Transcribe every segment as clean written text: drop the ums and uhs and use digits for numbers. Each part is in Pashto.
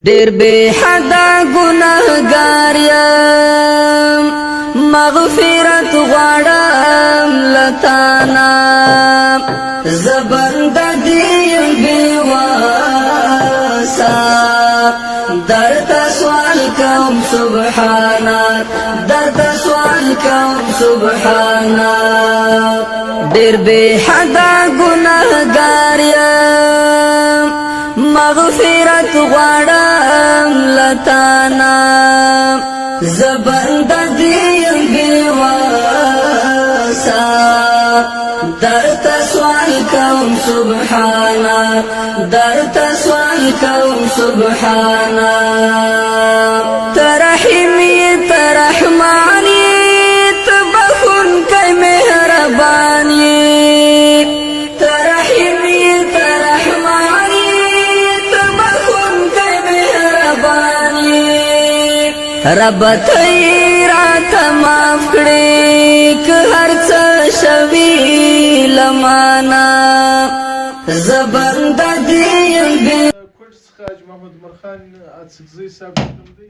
ډېر بے حدا ګناهګار یم مغفرت غواړم لتانا زبنده دیم بے واسا درته سوال کوم سبحانا درته سوال کوم سبحانا ډېر بے حدا ګناهګار یم مغفرت غواړم لتانا زبنده دیم بے واسا درته سوال کوم سبحانا درته سوال کوم سبحانا ترحمی ترحمانی تبخن کئی مهربانی ترحمی ترحمانی تبخن کئی مهربانی رب تیرات معاف کړي که هر څه شوي لمانا زبنده دیم بے کوټ څخه حاج محمد عمر خان اڅکزی صاحب کوم دی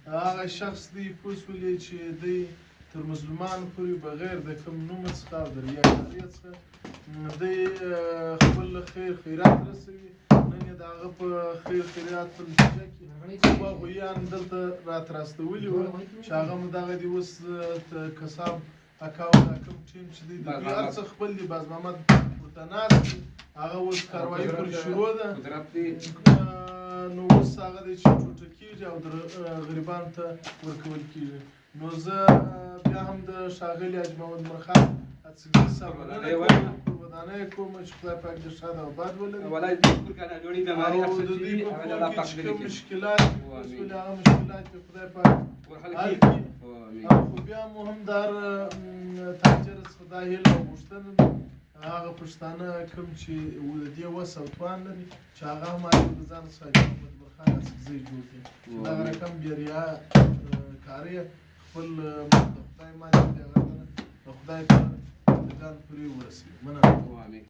هغه شخص دی پوسولې چې دی تر مسلمان پورې بغیر د کوم نوم څخه او د ریاکارۍ څخه دی خپل خیر خیرات رسوي نن یې د هغه په خیر خیرات په نتیجه کې غویان دلته راتراستولي وو چې هغه مو دغه دی اوس کساب اکاو دا کوم ټیم چې دی د دوی هر څه خپل دی باز محمد ورته ناست دی هغه اوس کاروایي پرې شروع ده نو اوس هغه دی چې ټوټه کېږي او غریبانو ته ورکول کېږي نو زه بیا هم د ښاغلي حاج محمد عمر خان اڅکزي صاحب ودانۍ کوم چې خدای پاک دې ښاد او باد ولري او د دوی په کور کې چې کوم مشکلات دي هغه مشکلات یې خدای پاک حل کړي خو بیا مو هم د هر تاجر څخه دا هیله او غوښتنه ده هغه پښتانه کوم چې د دې وس او توان لري چې هغه هم د ځان څخه حاج محمد عمر خان اڅکزي جوړ کړي چې دغه رقم بې ریا کاري خپل د خدای مالک دی هغه د خدای په ځان پورې ورسوي مننه